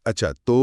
اچھا، تو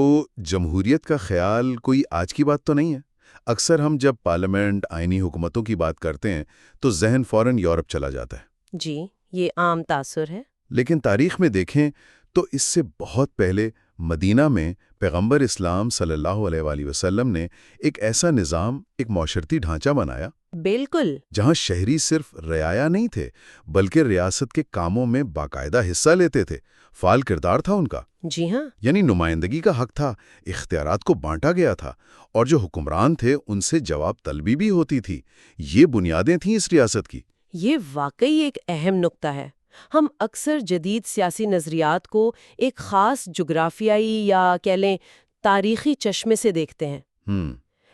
جمہوریت کا خیال کوئی آج کی بات تو نہیں ہے؟ اکثر ہم جب پارلیمنٹ، آئینی حکومتوں کی بات کرتے ہیں تو ذہن فوراً یورپ چلا جاتا ہے۔ جی، یہ عام تاثر ہے۔ لیکن تاریخ میں دیکھیں تو اس سے بہت پہلے مدینہ میں پیغمبر اسلام صلی اللہ علیہ وآلہ وسلم نے ایک ایسا نظام، ایک معاشرتی ڈھانچہ بنایا بالکل۔ جہاں شہری صرف رعایا نہیں تھے بلکہ ریاست کے کاموں میں باقاعدہ حصہ لیتے تھے، فعال کردار تھا ان کا۔ جی ہاں۔ یعنی نمائندگی کا حق تھا، اختیارات کو بانٹا گیا تھا، اور جو حکمران تھے ان سے جواب طلبی بھی ہوتی تھی۔ یہ بنیادیں تھیں اس ریاست کی۔ یہ واقعی ایک اہم نقطہ ہے۔ ہم اکثر جدید سیاسی نظریات کو ایک خاص جغرافیائی یا کہہ لیں تاریخی چشمے سے دیکھتے ہیں، ہم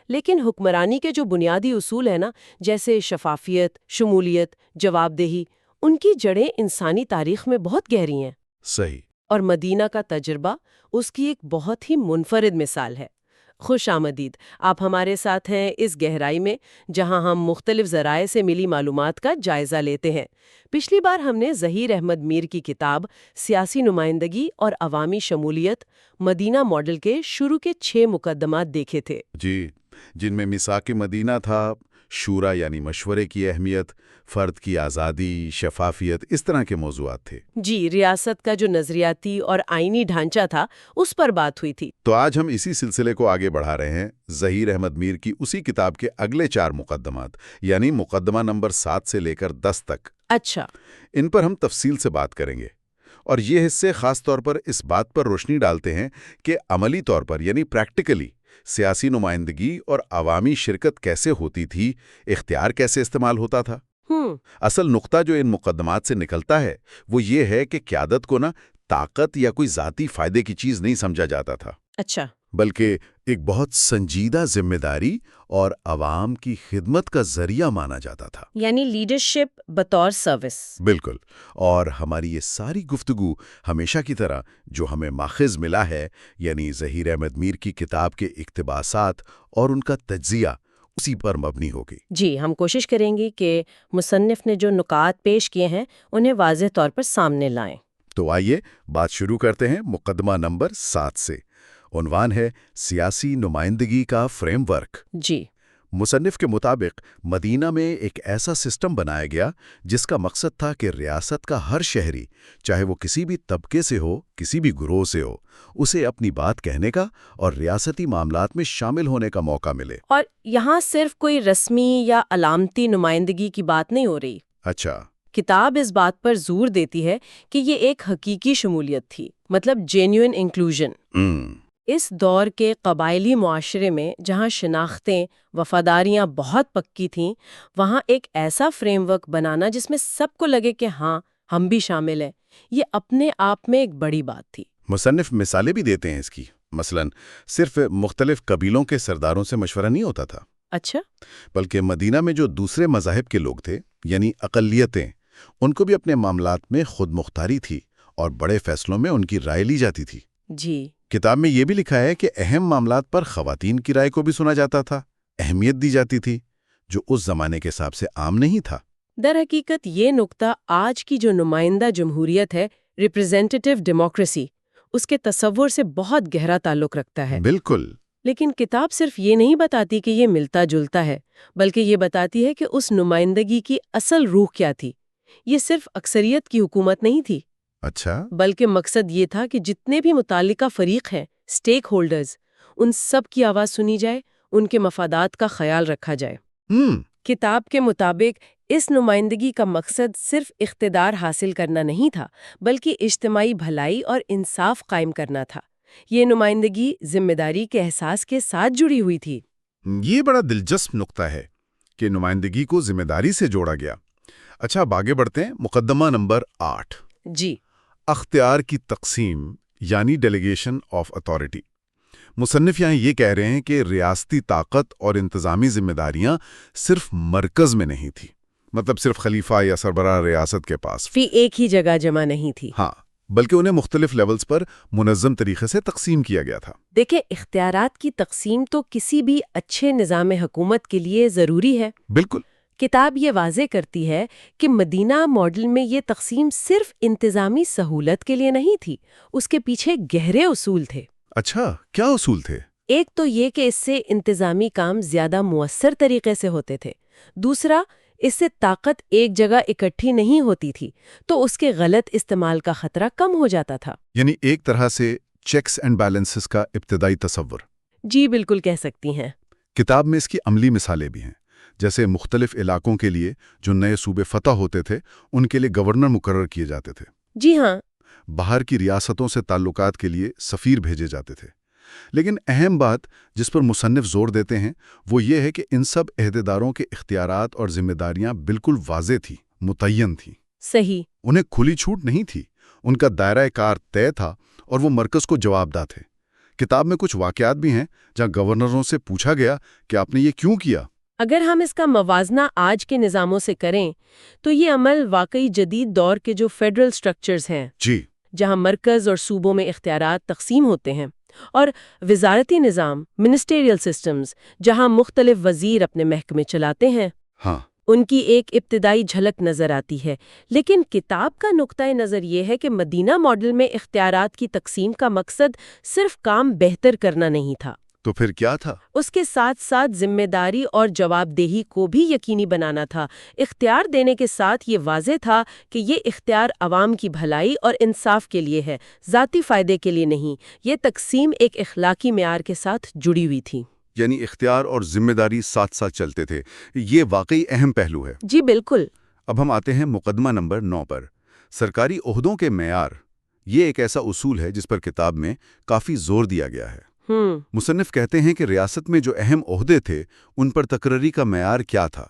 لیکن حکمرانی کے جو بنیادی اصول ہیں نا، جیسے شفافیت، شمولیت، جواب دہی، ان کی جڑیں انسانی تاریخ میں بہت گہری ہیں۔ صحیح۔ اور مدینہ کا تجربہ اس کی ایک بہت ہی منفرد مثال ہے۔ خوش آمدید، آپ ہمارے ساتھ ہیں اس گہرائی میں جہاں ہم مختلف ذرائع سے ملی معلومات کا جائزہ لیتے ہیں۔ پچھلی بار ہم نے ظہیر احمد میر کی کتاب سیاسی نمائندگی اور عوامی شمولیت، مدینہ ماڈل کے شروع کے 6 مقدمات دیکھے تھے۔ جی، جن میں میثاق مدینہ تھا، شورا یعنی مشورے کی اہمیت، فرد کی آزادی، شفافیت، اس طرح کے موضوعات تھے۔ جی، ریاست کا جو نظریاتی اور آئینی ڈھانچہ تھا اس پر بات ہوئی تھی۔ تو آج ہم اسی سلسلے کو آگے بڑھا رہے ہیں، ظہیر احمد میر کی اسی کتاب کے اگلے 4 مقدمات، یعنی مقدمہ نمبر 7 سے لے کر 10 تک۔ اچھا۔ ان پر ہم تفصیل سے بات کریں گے، اور یہ حصے خاص طور پر اس بات پر روشنی ڈالتے ہیں کہ عملی طور پر یعنی پریکٹیکلی سیاسی نمائندگی اور عوامی شرکت کیسے ہوتی تھی، اختیار کیسے استعمال ہوتا تھا۔ اصل نقطہ جو ان مقدمات سے نکلتا ہے وہ یہ ہے کہ قیادت کو طاقت یا کوئی ذاتی فائدے کی چیز نہیں سمجھا جاتا تھا، اچھا۔ بلکہ ایک بہت سنجیدہ ذمہ داری اور عوام کی خدمت کا ذریعہ مانا جاتا تھا۔ یعنی لیڈرشپ بطور سروس۔ بالکل۔ اور ہماری یہ ساری گفتگو ہمیشہ کی طرح جو ہمیں ماخذ ملا ہے، یعنی ظہیر احمد میر کی کتاب کے اقتباسات اور ان کا تجزیہ، اسی پر مبنی ہوگی۔ جی، ہم کوشش کریں گے کہ مصنف نے جو نکات پیش کیے ہیں انہیں واضح طور پر سامنے لائیں۔ تو آئیے بات شروع کرتے ہیں مقدمہ نمبر 7 سے۔ عنوان ہے سیاسی نمائندگی کا فریم ورک۔ جی۔ مصنف کے مطابق مدینہ میں ایک ایسا سسٹم بنایا گیا جس کا مقصد تھا کہ ریاست کا ہر شہری، چاہے وہ کسی بھی طبقے سے ہو، کسی بھی گروہ سے ہو، اسے اپنی بات کہنے کا اور ریاستی معاملات میں شامل ہونے کا موقع ملے۔ اور یہاں صرف کوئی رسمی یا علامتی نمائندگی کی بات نہیں ہو رہی۔ اچھا۔ کتاب اس بات پر زور دیتی ہے کہ یہ ایک حقیقی شمولیت تھی، مطلب جینیوئن انکلوژن۔ اس دور کے قبائلی معاشرے میں جہاں شناختیں، وفاداریاں بہت پکی تھیں، وہاں ایک ایسا فریم ورک بنانا جس میں سب کو لگے کہ ہاں ہم بھی شامل ہیں، یہ اپنے آپ میں ایک بڑی بات تھی۔ مصنف مثالیں بھی دیتے ہیں اس کی، مثلا صرف مختلف قبیلوں کے سرداروں سے مشورہ نہیں ہوتا تھا، اچھا۔ بلکہ مدینہ میں جو دوسرے مذاہب کے لوگ تھے، یعنی اقلیتیں، ان کو بھی اپنے معاملات میں خود مختاری تھی اور بڑے فیصلوں میں ان کی رائے لی جاتی تھی۔ جی۔ کتاب میں یہ بھی لکھا ہے کہ اہم معاملات پر خواتین کی رائے کو بھی سنا جاتا تھا، اہمیت دی جاتی تھی، جو اس زمانے کے حساب سے عام نہیں تھا۔ در حقیقت یہ نقطہ آج کی جو نمائندہ جمہوریت ہے، ریپریزنٹیٹیو ڈیموکریسی، اس کے تصور سے بہت گہرا تعلق رکھتا ہے۔ بالکل۔ لیکن کتاب صرف یہ نہیں بتاتی کہ یہ ملتا جلتا ہے، بلکہ یہ بتاتی ہے کہ اس نمائندگی کی اصل روح کیا تھی۔ یہ صرف اکثریت کی حکومت نہیں تھی، اچھا۔ بلکہ مقصد یہ تھا کہ جتنے بھی متعلقہ فریق ہیں، سٹیک ہولڈرز، ان سب کی آواز سنی جائے، ان کے مفادات کا خیال رکھا جائے۔ کتاب کے مطابق اس نمائندگی کا مقصد صرف اقتدار حاصل کرنا نہیں تھا، بلکہ اجتماعی بھلائی اور انصاف قائم کرنا تھا۔ یہ نمائندگی ذمہ داری کے احساس کے ساتھ جڑی ہوئی تھی۔ یہ بڑا دلچسپ نقطہ ہے کہ نمائندگی کو ذمہ داری سے جوڑا گیا۔ اچھا، اب آگے بڑھتے ہیں۔ مقدمہ نمبر 8۔ جی۔ اختیار کی تقسیم یعنی ڈیلیگیشن آف اتھارٹی۔ مصنف یہاں یہ کہہ رہے ہیں کہ ریاستی طاقت اور انتظامی ذمہ داریاں صرف مرکز میں نہیں تھی، مطلب صرف خلیفہ یا سربراہ ریاست کے پاس فی ایک ہی جگہ جمع نہیں تھی۔ ہاں، بلکہ انہیں مختلف لیولز پر منظم طریقے سے تقسیم کیا گیا تھا۔ دیکھیں، اختیارات کی تقسیم تو کسی بھی اچھے نظام حکومت کے لیے ضروری ہے۔ بالکل۔ کتاب یہ واضح کرتی ہے کہ مدینہ ماڈل میں یہ تقسیم صرف انتظامی سہولت کے لیے نہیں تھی، اس کے پیچھے گہرے اصول تھے۔ اچھا، کیا اصول تھے؟ ایک تو یہ کہ اس سے انتظامی کام زیادہ مؤثر طریقے سے ہوتے تھے، دوسرا اس سے طاقت ایک جگہ اکٹھی نہیں ہوتی تھی تو اس کے غلط استعمال کا خطرہ کم ہو جاتا تھا۔ یعنی ایک طرح سے چیکس اینڈ بیلنسز کا ابتدائی تصور۔ جی بالکل کہہ سکتی ہیں۔ کتاب میں اس کی عملی مثالیں بھی ہیں، جیسے مختلف علاقوں کے لیے جو نئے صوبے فتح ہوتے تھے ان کے لیے گورنر مقرر کیے جاتے تھے۔ جی ہاں۔ باہر کی ریاستوں سے تعلقات کے لیے سفیر بھیجے جاتے تھے۔ لیکن اہم بات جس پر مصنف زور دیتے ہیں وہ یہ ہے کہ ان سب عہدیداروں کے اختیارات اور ذمہ داریاں بالکل واضح تھیں، متعین تھیں۔ صحیح۔ انہیں کھلی چھوٹ نہیں تھی، ان کا دائرہ کار طے تھا اور وہ مرکز کو جواب دہ تھے۔ کتاب میں کچھ واقعات بھی ہیں جہاں گورنروں سے پوچھا گیا کہ آپ نے یہ کیوں کیا۔ اگر ہم اس کا موازنہ آج کے نظاموں سے کریں تو یہ عمل واقعی جدید دور کے جو فیڈرل سٹرکچرز ہیں، جی، جہاں مرکز اور صوبوں میں اختیارات تقسیم ہوتے ہیں، اور وزارتی نظام منسٹریل سسٹمز جہاں مختلف وزیر اپنے محکمے چلاتے ہیں، ہاں، ان کی ایک ابتدائی جھلک نظر آتی ہے۔ لیکن کتاب کا نقطۂ نظر یہ ہے کہ مدینہ ماڈل میں اختیارات کی تقسیم کا مقصد صرف کام بہتر کرنا نہیں تھا، تو پھر کیا تھا؟ اس کے ساتھ ساتھ ذمہ داری اور جواب دہی کو بھی یقینی بنانا تھا۔ اختیار دینے کے ساتھ یہ واضح تھا کہ یہ اختیار عوام کی بھلائی اور انصاف کے لیے ہے، ذاتی فائدے کے لیے نہیں۔ یہ تقسیم ایک اخلاقی معیار کے ساتھ جڑی ہوئی تھی۔ یعنی اختیار اور ذمہ داری ساتھ ساتھ چلتے تھے، یہ واقعی اہم پہلو ہے۔ جی بالکل۔ اب ہم آتے ہیں مقدمہ نمبر 9 پر، سرکاری عہدوں کے معیار۔ یہ ایک ایسا اصول ہے جس پر کتاب میں کافی زور دیا گیا ہے۔ مصنف کہتے ہیں کہ ریاست میں جو اہم عہدے تھے ان پر تقرری کا معیار کیا تھا؟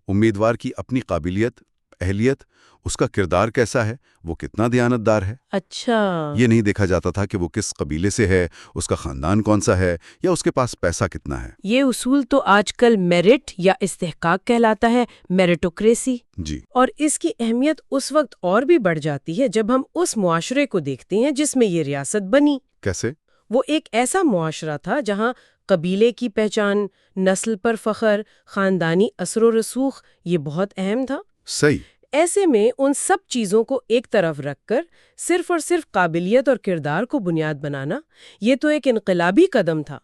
امیدوار کی اپنی قابلیت، اہلیت، اس کا کردار کیسا ہے، وہ کتنا دیانتدار ہے۔ اچھا۔ یہ نہیں دیکھا جاتا تھا کہ وہ کس قبیلے سے ہے، اس کا خاندان کون سا ہے، یا اس کے پاس پیسہ کتنا ہے۔ یہ اصول تو آج کل میرٹ یا استحقاق کہلاتا ہے، میرٹوکریسی۔ جی، اور اس کی اہمیت اس وقت اور بھی بڑھ جاتی ہے جب ہم اس معاشرے کو دیکھتے ہیں جس میں یہ ریاست بنی۔ کیسے؟ وہ ایک ایسا معاشرہ تھا جہاں قبیلے کی پہچان، نسل پر فخر، خاندانی اثر و رسوخ یہ بہت اہم تھا۔ صحیح۔ ایسے میں ان سب چیزوں کو ایک طرف رکھ کر صرف اور صرف قابلیت اور کردار کو بنیاد بنانا، یہ تو ایک انقلابی قدم تھا۔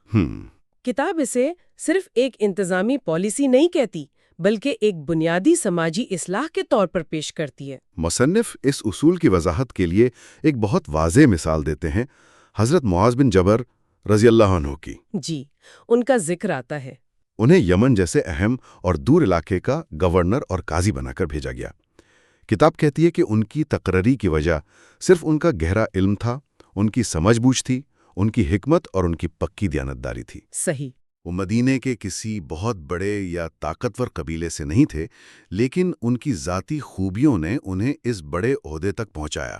کتاب اسے صرف ایک انتظامی پالیسی نہیں کہتی بلکہ ایک بنیادی سماجی اصلاح کے طور پر پیش کرتی ہے۔ مصنف اس اصول کی وضاحت کے لیے ایک بہت واضح مثال دیتے ہیں، حضرت معاذ بن جبر رضی اللہ عنہ کی۔ جی، ان کا ذکر آتا ہے۔ انہیں یمن جیسے اہم اور دور علاقے کا گورنر اور قاضی بنا کر بھیجا گیا۔ کتاب کہتی ہے کہ ان کی تقرری کی وجہ صرف ان کا گہرا علم تھا، ان کی سمجھ بوجھ تھی، ان کی حکمت اور ان کی پکی دیانتداری تھی۔ صحیح۔ وہ مدینے کے کسی بہت بڑے یا طاقتور قبیلے سے نہیں تھے، لیکن ان کی ذاتی خوبیوں نے انہیں اس بڑے عہدے تک پہنچایا۔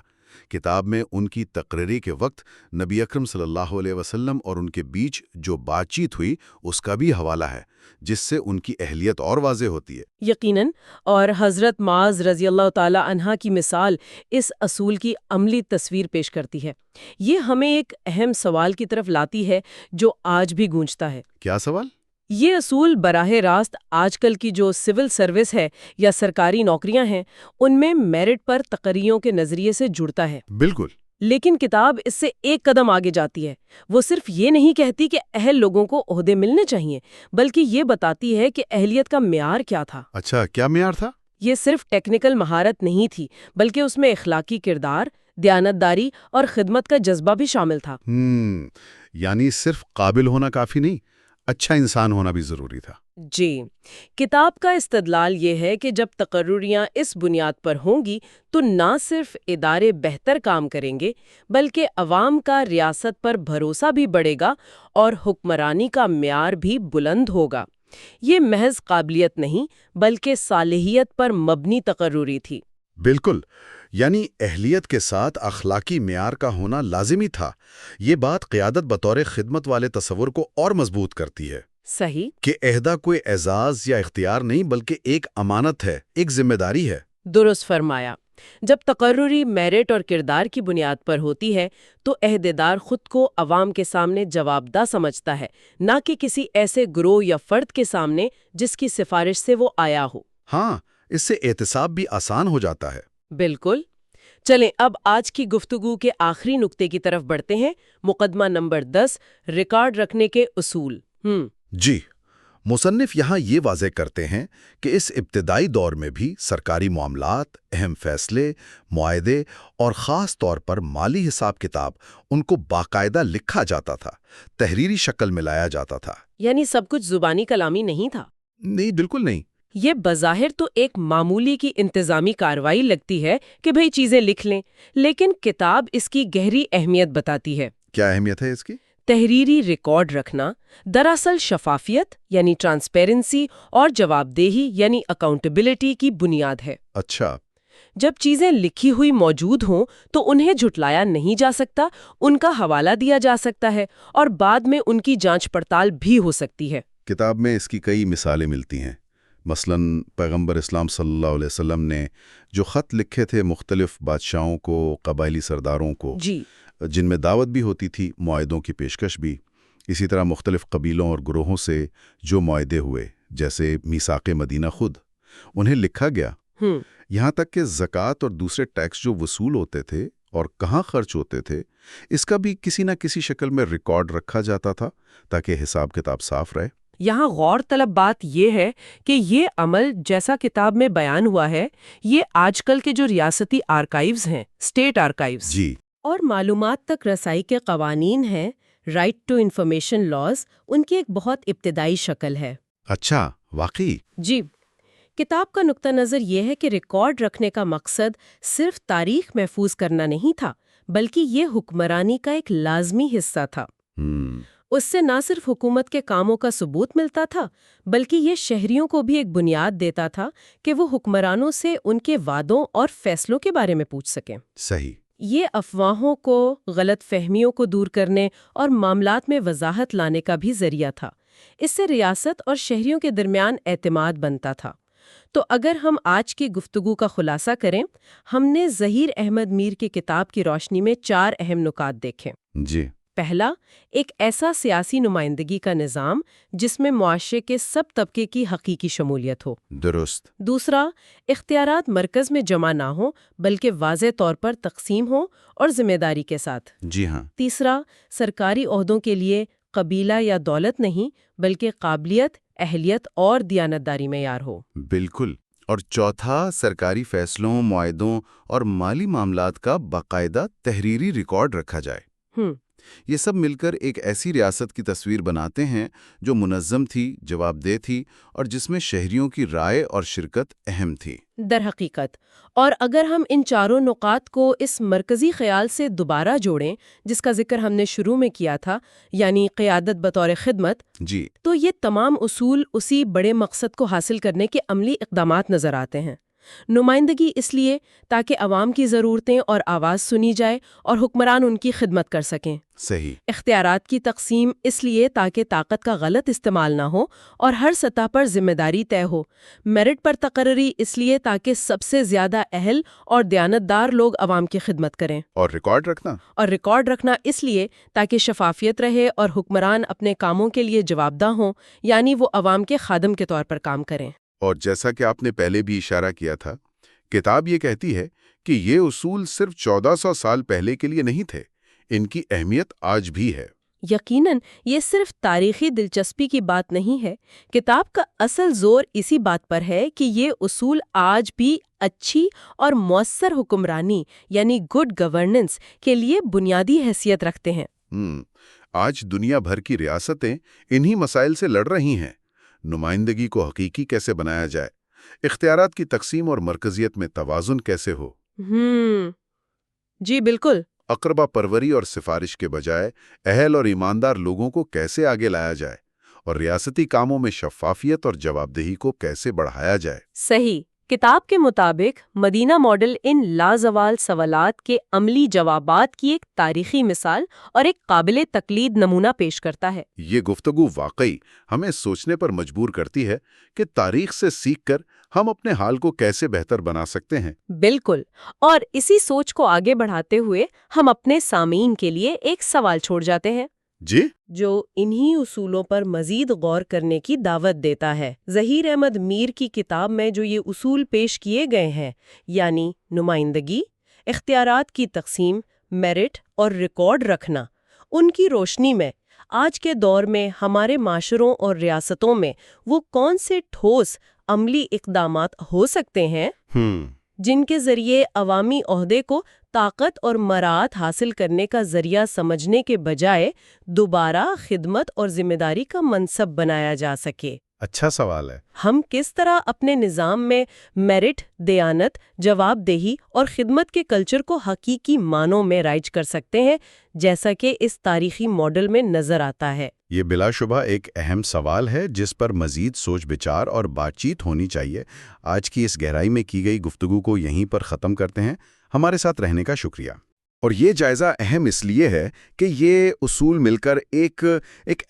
کتاب میں ان کی تقرری کے وقت نبی اکرم صلی اللہ علیہ وسلم اور ان کے بیچ جو بات چیت ہوئی اس کا بھی حوالہ ہے، جس سے ان کی اہلیت اور واضح ہوتی ہے۔ یقیناً، اور حضرت معاذ رضی اللہ تعالی عنہ کی مثال اس اصول کی عملی تصویر پیش کرتی ہے۔ یہ ہمیں ایک اہم سوال کی طرف لاتی ہے جو آج بھی گونجتا ہے۔ کیا سوال؟ یہ اصول براہ راست آج کل کی جو سول سروس ہے یا سرکاری نوکریاں ہیں ان میں میرٹ پر تقرریوں کے نظریے سے جڑتا ہے۔ بالکل۔ لیکن کتاب اس سے ایک قدم آگے جاتی ہے۔ وہ صرف یہ نہیں کہتی کہ اہل لوگوں کو عہدے ملنے چاہیے، بلکہ یہ بتاتی ہے کہ اہلیت کا معیار کیا تھا۔ اچھا، کیا معیار تھا؟ یہ صرف ٹیکنیکل مہارت نہیں تھی بلکہ اس میں اخلاقی کردار، دیانتداری اور خدمت کا جذبہ بھی شامل تھا۔ یعنی صرف قابل ہونا کافی نہیں، اچھا انسان ہونا بھی ضروری تھا۔ جی، کتاب کا استدلال یہ ہے کہ جب تقرریاں اس بنیاد پر ہوں گی تو نہ صرف ادارے بہتر کام کریں گے بلکہ عوام کا ریاست پر بھروسہ بھی بڑھے گا اور حکمرانی کا معیار بھی بلند ہوگا۔ یہ محض قابلیت نہیں بلکہ صالحیت پر مبنی تقرری تھی۔ بالکل، یعنی اہلیت کے ساتھ اخلاقی معیار کا ہونا لازمی تھا۔ یہ بات قیادت بطور خدمت والے تصور کو اور مضبوط کرتی ہے۔ صحیح۔ کہ عہدہ کوئی اعزاز یا اختیار نہیں بلکہ ایک امانت ہے، ایک ذمہ داری ہے۔ درست فرمایا۔ جب تقرری میرٹ اور کردار کی بنیاد پر ہوتی ہے تو عہدیدار خود کو عوام کے سامنے جواب دہ سمجھتا ہے، نہ کہ کسی ایسے گروہ یا فرد کے سامنے جس کی سفارش سے وہ آیا ہو۔ ہاں، اس سے احتساب بھی آسان ہو جاتا ہے۔ بالکل۔ چلیں اب آج کی گفتگو کے آخری نقطے کی طرف بڑھتے ہیں، مقدمہ نمبر 10، ریکارڈ رکھنے کے اصول۔ جی، مصنف یہاں یہ واضح کرتے ہیں کہ اس ابتدائی دور میں بھی سرکاری معاملات، اہم فیصلے، معاہدے اور خاص طور پر مالی حساب کتاب ان کو باقاعدہ لکھا جاتا تھا، تحریری شکل میں لایا جاتا تھا۔ یعنی سب کچھ زبانی کلامی نہیں تھا؟ نہیں، بالکل نہیں۔ یہ بظاہر تو ایک معمولی کی انتظامی کارروائی لگتی ہے کہ بھئی چیزیں لکھ لیں، لیکن کتاب اس کی گہری اہمیت بتاتی ہے۔ کیا اہمیت ہے اس کی؟ تحریری ریکارڈ رکھنا دراصل شفافیت یعنی ٹرانسپیرنسی اور جواب دہی یعنی اکاؤنٹیبلٹی کی بنیاد ہے۔ اچھا۔ جب چیزیں لکھی ہوئی موجود ہوں تو انہیں جھٹلایا نہیں جا سکتا، ان کا حوالہ دیا جا سکتا ہے اور بعد میں ان کی جانچ پڑتال بھی ہو سکتی ہے۔ کتاب میں اس کی کئی مثالیں ملتی ہیں۔ مثلاً پیغمبر اسلام صلی اللہ علیہ وسلم نے جو خط لکھے تھے مختلف بادشاہوں کو، قبائلی سرداروں کو، جی، جن میں دعوت بھی ہوتی تھی، معاہدوں کی پیشکش بھی۔ اسی طرح مختلف قبیلوں اور گروہوں سے جو معاہدے ہوئے، جیسے میثاق مدینہ، خود انہیں لکھا گیا۔ یہاں تک کہ زکوٰۃ اور دوسرے ٹیکس جو وصول ہوتے تھے اور کہاں خرچ ہوتے تھے، اس کا بھی کسی نہ کسی شکل میں ریکارڈ رکھا جاتا تھا تاکہ حساب کتاب صاف رہے۔ یہاں غور طلب بات یہ ہے کہ یہ عمل جیسا کتاب میں بیان ہوا ہے، یہ آج کل کے جو ریاستی آرکائیوز ہیں، اسٹیٹ آرکائیوز، جی، اور معلومات تک رسائی کے قوانین ہیں، رائٹ ٹو انفارمیشن لاز، ان کی ایک بہت ابتدائی شکل ہے۔ اچھا، واقعی؟ جی، کتاب کا نقطہ نظر یہ ہے کہ ریکارڈ رکھنے کا مقصد صرف تاریخ محفوظ کرنا نہیں تھا، بلکہ یہ حکمرانی کا ایک لازمی حصہ تھا۔ اس سے نہ صرف حکومت کے کاموں کا ثبوت ملتا تھا، بلکہ یہ شہریوں کو بھی ایک بنیاد دیتا تھا کہ وہ حکمرانوں سے ان کے وعدوں اور فیصلوں کے بارے میں پوچھ سکیں۔ صحیح۔ یہ افواہوں کو، غلط فہمیوں کو دور کرنے اور معاملات میں وضاحت لانے کا بھی ذریعہ تھا۔ اس سے ریاست اور شہریوں کے درمیان اعتماد بنتا تھا۔ تو اگر ہم آج کی گفتگو کا خلاصہ کریں، ہم نے ظہیر احمد میر کی کتاب کی روشنی میں 4 اہم نکات دیکھے۔ جی۔ پہلا، ایک ایسا سیاسی نمائندگی کا نظام جس میں معاشرے کے سب طبقے کی حقیقی شمولیت ہو۔ درست۔ دوسرا، اختیارات مرکز میں جمع نہ ہوں بلکہ واضح طور پر تقسیم ہوں اور ذمہ داری کے ساتھ۔ جی ہاں۔ تیسرا، سرکاری عہدوں کے لیے قبیلہ یا دولت نہیں بلکہ قابلیت، اہلیت اور دیانتداری معیار ہو۔ بالکل۔ اور چوتھا، سرکاری فیصلوں، معاہدوں اور مالی معاملات کا باقاعدہ تحریری ریکارڈ رکھا جائے۔ یہ سب مل کر ایک ایسی ریاست کی تصویر بناتے ہیں جو منظم تھی، جواب دہ تھی اور جس میں شہریوں کی رائے اور شرکت اہم تھی۔ در حقیقت، اور اگر ہم ان چاروں نقاط کو اس مرکزی خیال سے دوبارہ جوڑیں جس کا ذکر ہم نے شروع میں کیا تھا، یعنی قیادت بطور خدمت، جی، تو یہ تمام اصول اسی بڑے مقصد کو حاصل کرنے کے عملی اقدامات نظر آتے ہیں۔ نمائندگی اس لیے تاکہ عوام کی ضرورتیں اور آواز سنی جائے اور حکمران ان کی خدمت کر سکیں۔ صحیح۔ اختیارات کی تقسیم اس لیے تاکہ طاقت کا غلط استعمال نہ ہو اور ہر سطح پر ذمہ داری طے ہو۔ میرٹ پر تقرری اس لیے تاکہ سب سے زیادہ اہل اور دیانتدار لوگ عوام کی خدمت کریں۔ اور ریکارڈ رکھنا اس لیے تاکہ شفافیت رہے اور حکمران اپنے کاموں کے لیے جوابدہ ہوں، یعنی وہ عوام کے خادم کے طور پر کام کریں۔ اور جیسا کہ آپ نے پہلے بھی اشارہ کیا تھا، کتاب یہ کہتی ہے کہ یہ اصول صرف 1400 سال پہلے کے لیے نہیں تھے، ان کی اہمیت آج بھی ہے۔ یقیناً یہ صرف تاریخی دلچسپی کی بات نہیں ہے، کتاب کا اصل زور اسی بات پر ہے کہ یہ اصول آج بھی اچھی اور مؤثر حکمرانی یعنی گڈ گورننس کے لیے بنیادی حیثیت رکھتے ہیں۔ آج دنیا بھر کی ریاستیں انہی مسائل سے لڑ رہی ہیں۔ نمائندگی کو حقیقی کیسے بنایا جائے، اختیارات کی تقسیم اور مرکزیت میں توازن کیسے ہو۔ جی بالکل۔ اقربا پروری اور سفارش کے بجائے اہل اور ایماندار لوگوں کو کیسے آگے لایا جائے، اور ریاستی کاموں میں شفافیت اور جواب دہی کو کیسے بڑھایا جائے۔ صحیح۔ کتاب کے مطابق مدینہ ماڈل ان لازوال سوالات کے عملی جوابات کی ایک تاریخی مثال اور ایک قابل تقلید نمونہ پیش کرتا ہے۔ یہ گفتگو واقعی ہمیں سوچنے پر مجبور کرتی ہے کہ تاریخ سے سیکھ کر ہم اپنے حال کو کیسے بہتر بنا سکتے ہیں۔ بالکل، اور اسی سوچ کو آگے بڑھاتے ہوئے ہم اپنے سامعین کے لیے ایک سوال چھوڑ جاتے ہیں، جی، جو انہی اصولوں پر مزید غور کرنے کی دعوت دیتا ہے۔ ظہیر احمد میر کی کتاب میں جو یہ اصول پیش کیے گئے ہیں، یعنی نمائندگی، اختیارات کی تقسیم، میرٹ اور ریکارڈ رکھنا، ان کی روشنی میں آج کے دور میں ہمارے معاشروں اور ریاستوں میں وہ کون سے ٹھوس عملی اقدامات ہو سکتے ہیں جن کے ذریعے عوامی عہدے کو طاقت اور مراعات حاصل کرنے کا ذریعہ سمجھنے کے بجائے دوبارہ خدمت اور ذمہ داری کا منصب بنایا جا سکے؟ اچھا سوال ہے۔ ہم کس طرح اپنے نظام میں میرٹ، دیانت، جواب دہی اور خدمت کے کلچر کو حقیقی معنوں میں رائج کر سکتے ہیں، جیسا کہ اس تاریخی ماڈل میں نظر آتا ہے؟ یہ بلا شبہ ایک اہم سوال ہے جس پر مزید سوچ بچار اور بات چیت ہونی چاہیے۔ آج کی اس گہرائی میں کی گئی گفتگو کو یہیں پر ختم کرتے ہیں۔ ہمارے ساتھ رہنے کا شکریہ۔ اور یہ جائزہ اہم اس لیے ہے کہ یہ اصول مل کر ایک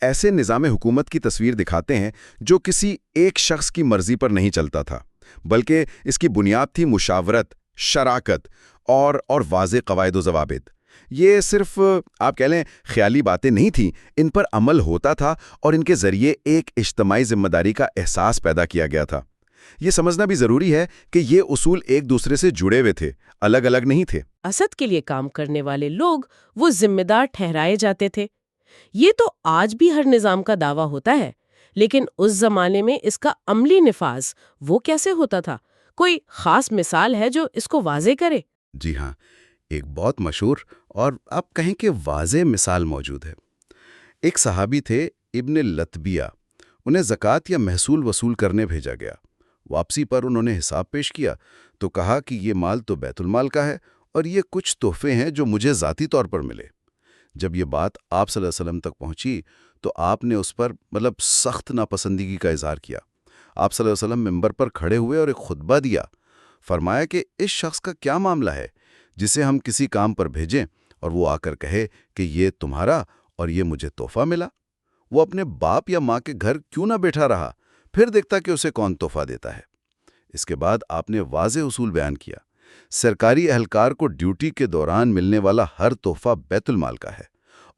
ایسے نظام حکومت کی تصویر دکھاتے ہیں جو کسی ایک شخص کی مرضی پر نہیں چلتا تھا، بلکہ اس کی بنیاد تھی مشاورت، شراکت اور واضح قواعد و ضوابط۔ یہ صرف آپ کہہ لیں خیالی باتیں نہیں تھیں، ان پر عمل ہوتا تھا اور ان کے ذریعے ایک اجتماعی ذمہ داری کا احساس پیدا کیا گیا تھا۔ یہ سمجھنا بھی ضروری ہے کہ یہ اصول ایک دوسرے سے جڑے ہوئے تھے، الگ الگ نہیں تھے۔ اسد کے لیے کام کرنے والے لوگ وہ ذمہ دار ٹھہرائے جاتے تھے۔ یہ تو آج بھی ہر نظام کا دعویٰ ہوتا ہے، لیکن اس زمانے میں اس کا عملی نفاذ وہ کیسے ہوتا تھا؟ کوئی خاص مثال ہے جو اس کو واضح کرے؟ جی ہاں، ایک بہت مشہور اور آپ کہیں کہ واضح مثال موجود ہے۔ ایک صحابی تھے ابن لتبیہ، انہیں زکوٰۃ یا محصول وصول کرنے بھیجا گیا۔ واپسی پر انہوں نے حساب پیش کیا تو کہا کہ یہ مال تو بیت المال کا ہے اور یہ کچھ تحفے ہیں جو مجھے ذاتی طور پر ملے۔ جب یہ بات آپ صلی اللہ علیہ وسلم تک پہنچی تو آپ نے اس پر سخت ناپسندگی کا اظہار کیا۔ آپ صلی اللہ علیہ وسلم ممبر پر کھڑے ہوئے اور ایک خطبہ دیا۔ فرمایا کہ اس شخص کا کیا معاملہ ہے جسے ہم کسی کام پر بھیجیں اور وہ آ کر کہے کہ یہ تمہارا اور یہ مجھے تحفہ ملا۔ وہ اپنے باپ یا ماں کے گھر کیوں نہ بیٹھا رہا، پھر دیکھتا کہ اسے کون تحفہ دیتا ہے۔ اس کے بعد آپ نے واضح اصول بیان کیا۔ سرکاری اہلکار کو ڈیوٹی کے دوران ملنے والا ہر تحفہ بیت المال کا ہے،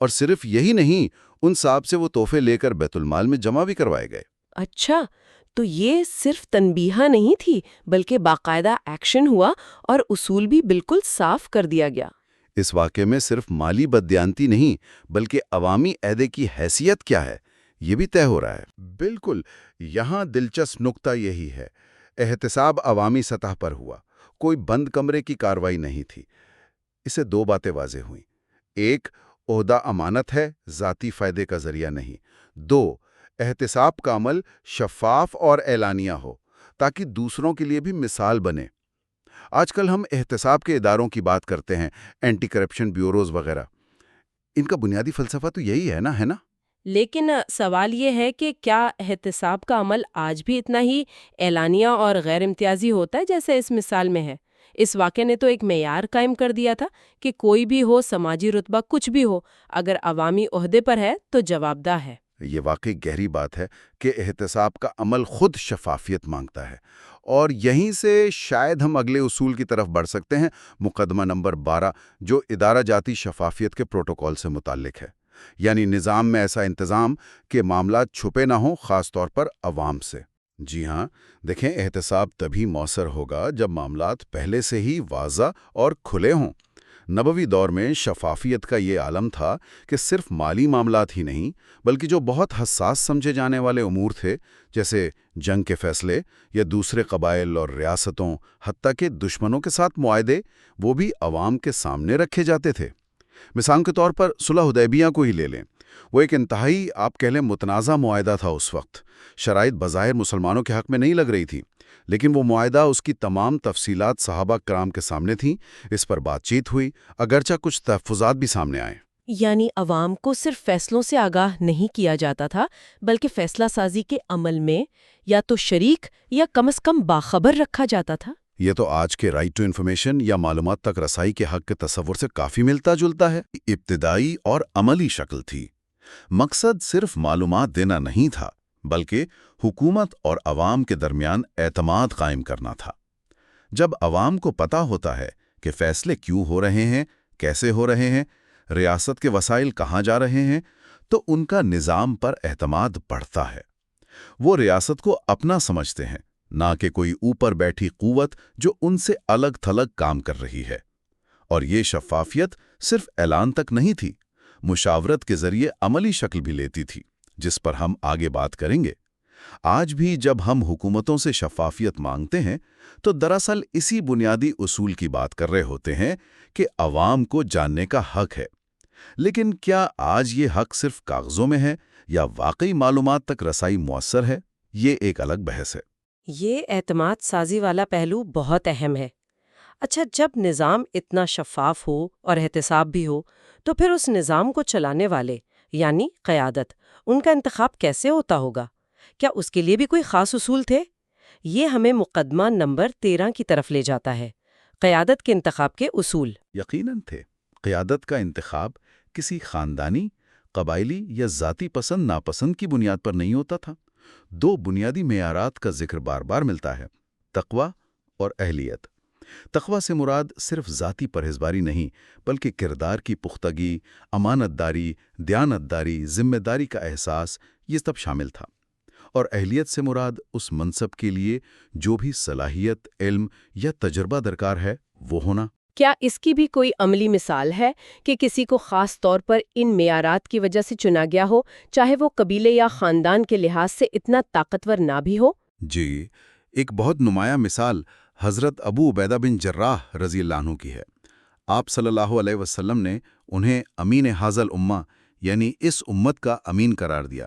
اور صرف یہی نہیں، ان صاحب سے وہ تحفے لے کر بیت المال میں جمع بھی کروائے گئے۔ اچھا، تو یہ صرف تنبیہ نہیں تھی بلکہ باقاعدہ ایکشن ہوا اور اصول بھی بالکل صاف کر دیا گیا۔ اس واقعے میں صرف مالی بددیانتی نہیں بلکہ عوامی عہدے کی حیثیت کیا ہے یہ بھی طے ہو رہا ہے۔ بالکل، یہاں دلچسپ نقطہ یہی ہے۔ احتساب عوامی سطح پر ہوا، کوئی بند کمرے کی کارروائی نہیں تھی۔ اسے دو باتیں واضح ہوئیں: ایک، عہدہ امانت ہے، ذاتی فائدے کا ذریعہ نہیں۔ دو، احتساب کا عمل شفاف اور اعلانیہ ہو تاکہ دوسروں کے لیے بھی مثال بنے۔ آج کل ہم احتساب کے اداروں کی بات کرتے ہیں، اینٹی کرپشن بیوروز وغیرہ۔ ان کا بنیادی فلسفہ تو یہی ہے نا؟ لیکن سوال یہ ہے کہ کیا احتساب کا عمل آج بھی اتنا ہی اعلانیہ اور غیر امتیازی ہوتا ہے جیسے اس مثال میں ہے؟ اس واقعے نے تو ایک معیار قائم کر دیا تھا کہ کوئی بھی ہو، سماجی رتبہ کچھ بھی ہو، اگر عوامی عہدے پر ہے تو جوابدہ ہے۔ یہ واقعی گہری بات ہے کہ احتساب کا عمل خود شفافیت مانگتا ہے، اور یہیں سے شاید ہم اگلے اصول کی طرف بڑھ سکتے ہیں، مقدمہ نمبر 12، جو ادارہ جاتی شفافیت کے پروٹوکول سے متعلق ہے۔ یعنی نظام میں ایسا انتظام کہ معاملات چھپے نہ ہوں، خاص طور پر عوام سے۔ جی ہاں، دیکھیں، احتساب تبھی مؤثر ہوگا جب معاملات پہلے سے ہی واضح اور کھلے ہوں۔ نبوی دور میں شفافیت کا یہ عالم تھا کہ صرف مالی معاملات ہی نہیں بلکہ جو بہت حساس سمجھے جانے والے امور تھے، جیسے جنگ کے فیصلے یا دوسرے قبائل اور ریاستوں، حتیٰ کہ دشمنوں کے ساتھ معاہدے، وہ بھی عوام کے سامنے رکھے جاتے تھے۔ مثال کے طور پر صلح حدیبیہ کو ہی لے لیں۔ وہ ایک انتہائی آپ کہہ لیں متنازع معاہدہ تھا اس وقت۔ شرائط بظاہر مسلمانوں کے حق میں نہیں لگ رہی تھی، لیکن وہ معاہدہ، اس کی تمام تفصیلات صحابہ کرام کے سامنے تھیں۔ اس پر بات چیت ہوئی، اگرچہ کچھ تحفظات بھی سامنے آئے۔ یعنی عوام کو صرف فیصلوں سے آگاہ نہیں کیا جاتا تھا بلکہ فیصلہ سازی کے عمل میں یا تو شریک یا کم از کم باخبر رکھا جاتا تھا۔ یہ تو آج کے رائٹ ٹو انفارمیشن یا معلومات تک رسائی کے حق کے تصور سے کافی ملتا جلتا ہے۔ ابتدائی اور عملی شکل تھی۔ مقصد صرف معلومات دینا نہیں تھا بلکہ حکومت اور عوام کے درمیان اعتماد قائم کرنا تھا۔ جب عوام کو پتہ ہوتا ہے کہ فیصلے کیوں ہو رہے ہیں، کیسے ہو رہے ہیں، ریاست کے وسائل کہاں جا رہے ہیں، تو ان کا نظام پر اعتماد بڑھتا ہے۔ وہ ریاست کو اپنا سمجھتے ہیں، نہ کہ کوئی اوپر بیٹھی قوت جو ان سے الگ تھلگ کام کر رہی ہے۔ اور یہ شفافیت صرف اعلان تک نہیں تھی، مشاورت کے ذریعے عملی شکل بھی لیتی تھی، جس پر ہم آگے بات کریں گے۔ آج بھی جب ہم حکومتوں سے شفافیت مانگتے ہیں تو دراصل اسی بنیادی اصول کی بات کر رہے ہوتے ہیں کہ عوام کو جاننے کا حق ہے۔ لیکن کیا آج یہ حق صرف کاغذوں میں ہے یا واقعی معلومات تک رسائی مؤثر ہے؟ یہ ایک الگ بحث ہے۔ یہ اعتماد سازی والا پہلو بہت اہم ہے۔ اچھا، جب نظام اتنا شفاف ہو اور احتساب بھی ہو، تو پھر اس نظام کو چلانے والے یعنی قیادت، ان کا انتخاب کیسے ہوتا ہوگا؟ کیا اس کے لیے بھی کوئی خاص اصول تھے؟ یہ ہمیں مقدمہ نمبر 13 کی طرف لے جاتا ہے، قیادت کے انتخاب کے اصول۔ یقیناً تھے۔ قیادت کا انتخاب کسی خاندانی، قبائلی یا ذاتی پسند ناپسند کی بنیاد پر نہیں ہوتا تھا۔ دو بنیادی معیارات کا ذکر بار بار ملتا ہے: تقوی اور اہلیت۔ تقوی سے مراد صرف ذاتی پرہیزگاری نہیں، بلکہ کردار کی پختگی، امانت داری، دیانت داری، ذمہ داری کا احساس، یہ سب شامل تھا۔ اور اہلیت سے مراد اس منصب کے لیے جو بھی صلاحیت، علم یا تجربہ درکار ہے، وہ ہونا۔ کیا اس کی بھی کوئی عملی مثال ہے کہ کسی کو خاص طور پر ان معیارات کی وجہ سے چنا گیا ہو، چاہے وہ قبیلے یا خاندان کے لحاظ سے اتنا طاقتور نہ بھی ہو؟ جی، ایک بہت نمایاں مثال حضرت ابو عبیدہ بن جراح رضی اللہ عنہ کی ہے۔ آپ صلی اللہ علیہ وسلم نے انہیں امین حاضل امہ یعنی اس امت کا امین قرار دیا۔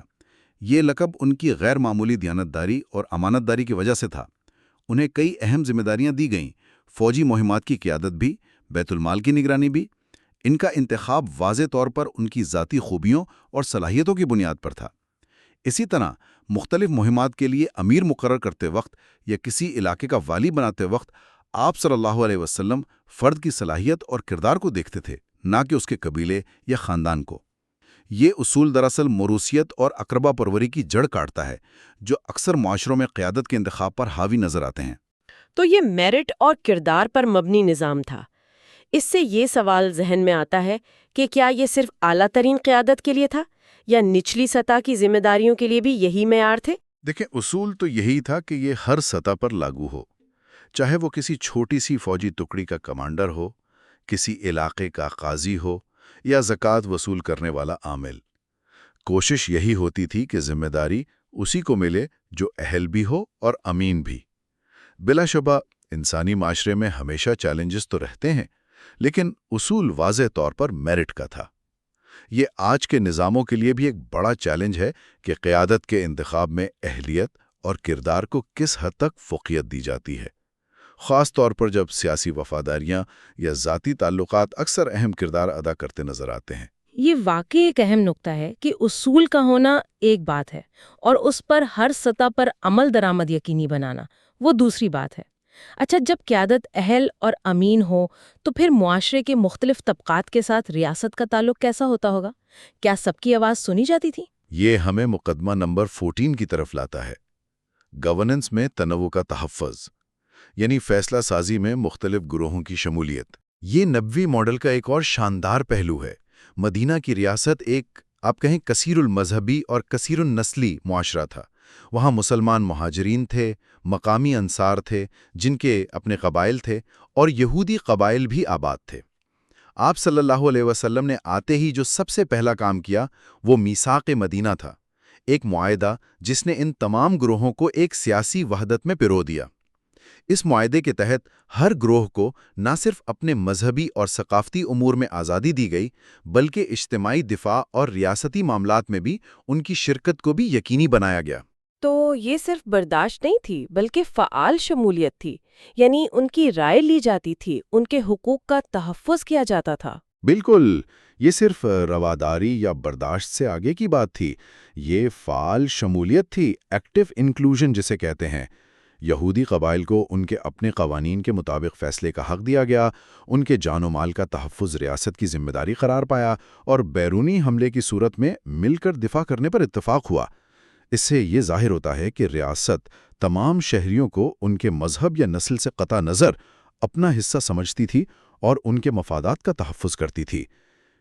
یہ لقب ان کی غیر معمولی دیانتداری اور امانت داری کی وجہ سے تھا۔ انہیں کئی اہم ذمہ داریاں دی گئیں، فوجی مہمات کی قیادت بھی، بیت المال کی نگرانی بھی۔ ان کا انتخاب واضح طور پر ان کی ذاتی خوبیوں اور صلاحیتوں کی بنیاد پر تھا۔ اسی طرح مختلف مہمات کے لیے امیر مقرر کرتے وقت یا کسی علاقے کا والی بناتے وقت آپ صلی اللہ علیہ وسلم فرد کی صلاحیت اور کردار کو دیکھتے تھے، نہ کہ اس کے قبیلے یا خاندان کو۔ یہ اصول دراصل موروثیت اور اقربا پروری کی جڑ کاٹتا ہے، جو اکثر معاشروں میں قیادت کے انتخاب پر حاوی نظر آتے ہیں۔ تو یہ میرٹ اور کردار پر مبنی نظام تھا۔ اس سے یہ سوال ذہن میں آتا ہے کہ کیا یہ صرف اعلیٰ ترین قیادت کے لیے تھا یا نچلی سطح کی ذمہ داریوں کے لیے بھی یہی معیار تھے؟ دیکھیں، اصول تو یہی تھا کہ یہ ہر سطح پر لاگو ہو، چاہے وہ کسی چھوٹی سی فوجی ٹکڑی کا کمانڈر ہو، کسی علاقے کا قاضی ہو یا زکوٰۃ وصول کرنے والا عامل۔ کوشش یہی ہوتی تھی کہ ذمہ داری اسی کو ملے جو اہل بھی ہو اور امین بھی۔ بلا شبہ انسانی معاشرے میں ہمیشہ چیلنجز تو رہتے ہیں، لیکن اصول واضح طور پر میرٹ کا تھا۔ یہ آج کے نظاموں کے لیے بھی ایک بڑا چیلنج ہے کہ قیادت کے انتخاب میں اہلیت اور کردار کو کس حد تک فوقیت دی جاتی ہے، خاص طور پر جب سیاسی وفاداریاں یا ذاتی تعلقات اکثر اہم کردار ادا کرتے نظر آتے ہیں۔ یہ واقعی ایک اہم نقطہ ہے کہ اصول کا ہونا ایک بات ہے اور اس پر ہر سطح پر عمل درآمد یقینی بنانا وہ دوسری بات ہے۔ اچھا، جب قیادت اہل اور امین ہو تو پھر معاشرے کے مختلف طبقات کے ساتھ ریاست کا تعلق کیسا ہوتا ہوگا؟ کیا سب کی آواز سنی جاتی تھی؟ یہ ہمیں مقدمہ نمبر 14 کی طرف لاتا ہے، گورننس میں تنوع کا تحفظ، یعنی فیصلہ سازی میں مختلف گروہوں کی شمولیت۔ یہ نبوی ماڈل کا ایک اور شاندار پہلو ہے۔ مدینہ کی ریاست ایک آپ کہیں کثیر المذہبی اور کثیر النسلی معاشرہ تھا۔ وہاں مسلمان مہاجرین تھے، مقامی انصار تھے جن کے اپنے قبائل تھے، اور یہودی قبائل بھی آباد تھے۔ آپ صلی اللہ علیہ وسلم نے آتے ہی جو سب سے پہلا کام کیا وہ میثاق مدینہ تھا، ایک معاہدہ جس نے ان تمام گروہوں کو ایک سیاسی وحدت میں پرو دیا۔ اس معاہدے کے تحت ہر گروہ کو نہ صرف اپنے مذہبی اور ثقافتی امور میں آزادی دی گئی، بلکہ اجتماعی دفاع اور ریاستی معاملات میں بھی ان کی شرکت کو بھی یقینی بنایا گیا۔ تو یہ صرف برداشت نہیں تھی بلکہ فعال شمولیت تھی، یعنی ان کی رائے لی جاتی تھی، ان کے حقوق کا تحفظ کیا جاتا تھا۔ بالکل، یہ صرف رواداری یا برداشت سے آگے کی بات تھی، یہ فعال شمولیت تھی، ایکٹیو انکلوژن جسے کہتے ہیں۔ یہودی قبائل کو ان کے اپنے قوانین کے مطابق فیصلے کا حق دیا گیا، ان کے جان و مال کا تحفظ ریاست کی ذمہ داری قرار پایا، اور بیرونی حملے کی صورت میں مل کر دفاع کرنے پر اتفاق ہوا۔ اس سے یہ ظاہر ہوتا ہے کہ ریاست تمام شہریوں کو ان کے مذہب یا نسل سے قطع نظر اپنا حصہ سمجھتی تھی اور ان کے مفادات کا تحفظ کرتی تھی۔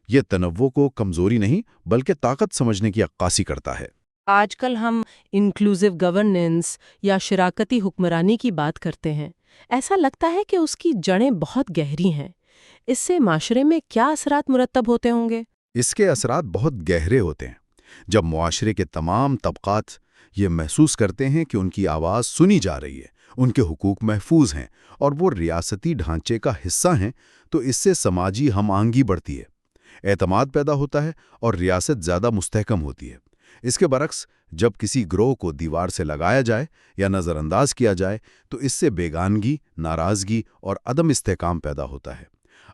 یہ تنوع کو کمزوری نہیں بلکہ طاقت سمجھنے کی عکاسی کرتا ہے۔ آج کل ہم انکلوزیو گورننس یا شراکتی حکمرانی کی بات کرتے ہیں۔ ایسا لگتا ہے کہ اس کی جڑیں بہت گہری ہیں۔ اس سے معاشرے میں کیا اثرات مرتب ہوتے ہوں گے؟ اس کے اثرات بہت گہرے ہوتے ہیں۔ جب معاشرے کے تمام طبقات یہ محسوس کرتے ہیں کہ ان کی آواز سنی جا رہی ہے، ان کے حقوق محفوظ ہیں اور وہ ریاستی ڈھانچے کا حصہ ہیں، تو اس سے سماجی ہم آہنگی بڑھتی ہے، اعتماد پیدا ہوتا ہے اور ریاست زیادہ مستحکم ہوتی ہے۔ اس کے برعکس جب کسی گروہ کو دیوار سے لگایا جائے یا نظر انداز کیا جائے تو اس سے بیگانگی، ناراضگی اور عدم استحکام پیدا ہوتا ہے۔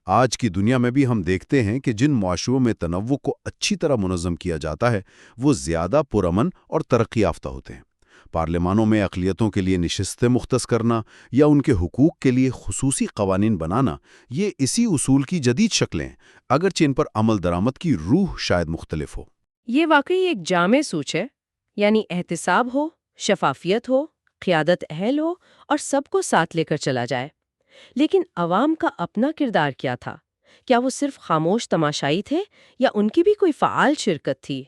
آج کی دنیا میں بھی ہم دیکھتے ہیں کہ جن معاشروں میں تنوع کو اچھی طرح منظم کیا جاتا ہے وہ زیادہ پرامن اور ترقی یافتہ ہوتے ہیں۔ پارلیمانوں میں اقلیتوں کے لیے نشستیں مختص کرنا یا ان کے حقوق کے لیے خصوصی قوانین بنانا، یہ اسی اصول کی جدید شکلیں ہیں، اگرچہ ان پر عمل درآمد کی روح شاید مختلف ہو۔ یہ واقعی ایک جامع سوچ ہے، یعنی احتساب ہو، شفافیت ہو، قیادت اہل ہو اور سب کو ساتھ لے کر چلا جائے۔ لیکن عوام کا اپنا کردار کیا تھا؟ کیا وہ صرف خاموش تماشائی تھے یا ان کی بھی کوئی فعال شرکت تھی؟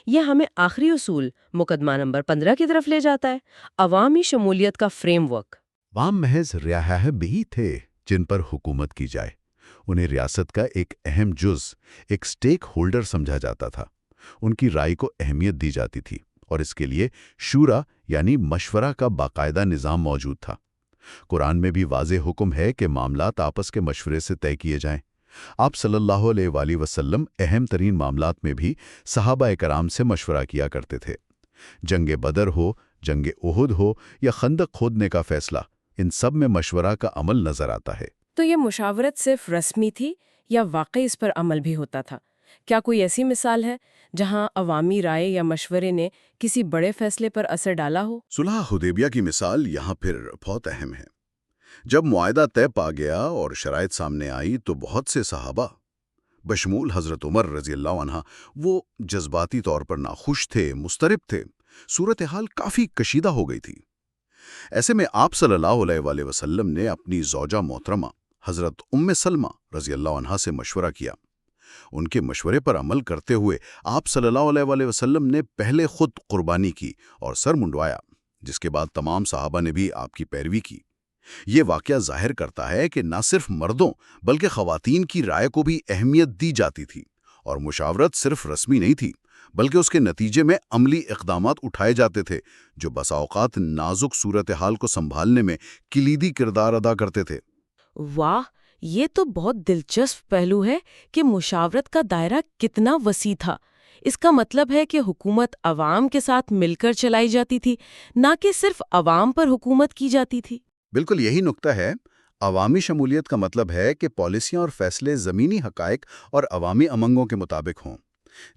یہ ہمیں آخری اصول مقدمہ نمبر 15 کی طرف لے جاتا ہے، عوامی شمولیت کا فریم ورک۔ عوام محض رہائے بھی تھے جن پر حکومت کی جائے۔ انہیں ریاست کا ایک اہم جز، ایک سٹیک ہولڈر سمجھا جاتا تھا۔ ان کی رائے کو اہمیت دی جاتی تھی اور اس کے لیے شورا یعنی مشورہ کا باقاعدہ نظام موجود تھا۔ قرآن میں بھی واضح حکم ہے کہ معاملات آپس کے مشورے سے طے کیے جائیں۔ آپ صلی اللہ علیہ وآلہ وسلم اہم ترین معاملات میں بھی صحابہ کرام سے مشورہ کیا کرتے تھے۔ جنگ بدر ہو، جنگ احد ہو یا خندق کھودنے کا فیصلہ، ان سب میں مشورہ کا عمل نظر آتا ہے۔ تو یہ مشاورت صرف رسمی تھی یا واقعی اس پر عمل بھی ہوتا تھا؟ کیا کوئی ایسی مثال ہے جہاں عوامی رائے یا مشورے نے کسی بڑے فیصلے پر اثر ڈالا ہو؟ صلح حدیبیہ کی مثال یہاں پھر بہت اہم ہے۔ جب معاہدہ طے پا گیا اور شرائط سامنے آئی تو بہت سے صحابہ بشمول حضرت عمر رضی اللہ عنہ وہ جذباتی طور پر ناخوش تھے، مضطرب تھے، صورتحال کافی کشیدہ ہو گئی تھی۔ ایسے میں آپ صلی اللہ علیہ وآلہ وسلم نے اپنی زوجہ محترمہ حضرت ام سلمہ رضی اللہ عنہا سے مشورہ کیا۔ ان کے مشورے پر عمل کرتے ہوئے آپ صلی اللہ علیہ وآلہ وسلم نے پہلے خود قربانی کی اور سر منڈوایا، جس کے بعد تمام صحابہ نے بھی آپ کی پیروی کی۔ یہ واقعہ ظاہر کرتا ہے کہ نہ صرف مردوں بلکہ خواتین کی رائے کو بھی اہمیت دی جاتی تھی، اور مشاورت صرف رسمی نہیں تھی بلکہ اس کے نتیجے میں عملی اقدامات اٹھائے جاتے تھے جو بسا اوقات نازک صورتحال کو سنبھالنے میں کلیدی کردار ادا کرتے تھے۔ واہ، یہ تو بہت دلچسپ پہلو ہے کہ مشاورت کا دائرہ کتنا وسیع تھا۔ اس کا مطلب ہے کہ حکومت عوام کے ساتھ مل کر چلائی جاتی تھی، نہ کہ صرف عوام پر حکومت کی جاتی تھی۔ بالکل یہی نقطہ ہے۔ عوامی شمولیت کا مطلب ہے کہ پالیسیاں اور فیصلے زمینی حقائق اور عوامی امنگوں کے مطابق ہوں۔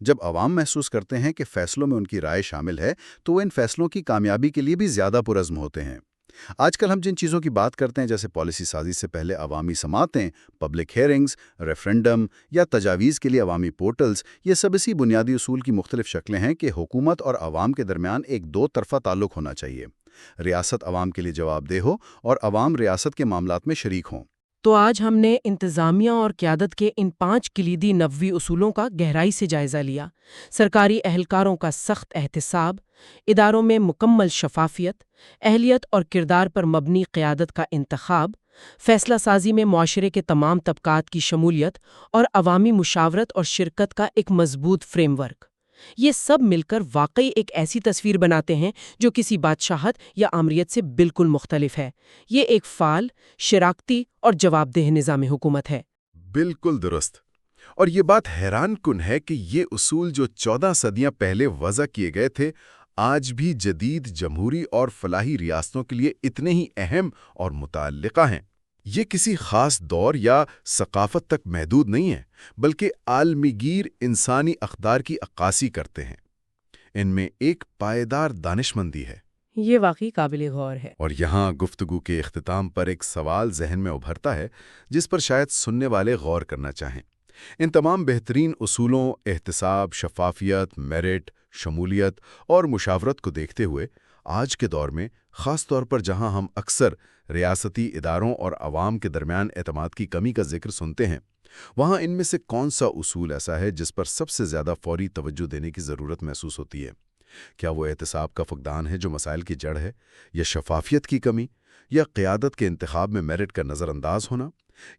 جب عوام محسوس کرتے ہیں کہ فیصلوں میں ان کی رائے شامل ہے تو وہ ان فیصلوں کی کامیابی کے لیے بھی زیادہ پرعزم ہوتے ہیں۔ آج کل ہم جن چیزوں کی بات کرتے ہیں جیسے پالیسی سازی سے پہلے عوامی سماعتیں، پبلک ہیئرنگز، ریفرنڈم یا تجاویز کے لیے عوامی پورٹلز، یہ سب اسی بنیادی اصول کی مختلف شکلیں ہیں کہ حکومت اور عوام کے درمیان ایک دو طرفہ تعلق ہونا چاہیے۔ ریاست عوام کے لیے جواب دہ ہو اور عوام ریاست کے معاملات میں شریک ہوں۔ تو آج ہم نے انتظامیہ اور قیادت کے ان 5 کلیدی نبوی اصولوں کا گہرائی سے جائزہ لیا۔ سرکاری اہلکاروں کا سخت احتساب، اداروں میں مکمل شفافیت، اہلیت اور کردار پر مبنی قیادت کا انتخاب، فیصلہ سازی میں معاشرے کے تمام طبقات کی شمولیت اور عوامی مشاورت اور شرکت کا ایک مضبوط فریم ورک۔ یہ سب مل کر واقعی ایک ایسی تصویر بناتے ہیں جو کسی بادشاہت یا آمریت سے بالکل مختلف ہے۔ یہ ایک فعال، شراکتی اور جواب دہ نظام حکومت ہے۔ بالکل درست۔ اور یہ بات حیران کن ہے کہ یہ اصول جو 14 صدیاں پہلے وضع کیے گئے تھے، آج بھی جدید جمہوری اور فلاحی ریاستوں کے لیے اتنے ہی اہم اور متعلقہ ہیں۔ یہ کسی خاص دور یا ثقافت تک محدود نہیں ہے، بلکہ عالمگیر انسانی اقدار کی عکاسی کرتے ہیں۔ ان میں ایک پائیدار دانشمندی ہے۔ یہ واقعی قابل غور ہے۔ اور یہاں گفتگو کے اختتام پر ایک سوال ذہن میں ابھرتا ہے جس پر شاید سننے والے غور کرنا چاہیں۔ ان تمام بہترین اصولوں، احتساب، شفافیت، میرٹ، شمولیت اور مشاورت کو دیکھتے ہوئے آج کے دور میں، خاص طور پر جہاں ہم اکثر ریاستی اداروں اور عوام کے درمیان اعتماد کی کمی کا ذکر سنتے ہیں، وہاں ان میں سے کون سا اصول ایسا ہے جس پر سب سے زیادہ فوری توجہ دینے کی ضرورت محسوس ہوتی ہے؟ کیا وہ احتساب کا فقدان ہے جو مسائل کی جڑ ہے، یا شفافیت کی کمی، یا قیادت کے انتخاب میں میرٹ کا نظر انداز ہونا،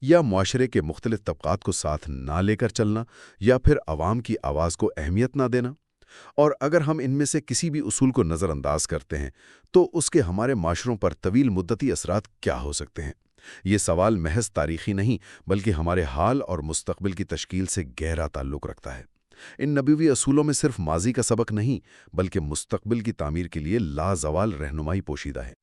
یا معاشرے کے مختلف طبقات کو ساتھ نہ لے کر چلنا، یا پھر عوام کی آواز کو اہمیت نہ دینا؟ اور اگر ہم ان میں سے کسی بھی اصول کو نظر انداز کرتے ہیں تو اس کے ہمارے معاشروں پر طویل مدتی اثرات کیا ہو سکتے ہیں؟ یہ سوال محض تاریخی نہیں بلکہ ہمارے حال اور مستقبل کی تشکیل سے گہرا تعلق رکھتا ہے۔ ان نبوی اصولوں میں صرف ماضی کا سبق نہیں بلکہ مستقبل کی تعمیر کے لیے لازوال رہنمائی پوشیدہ ہے۔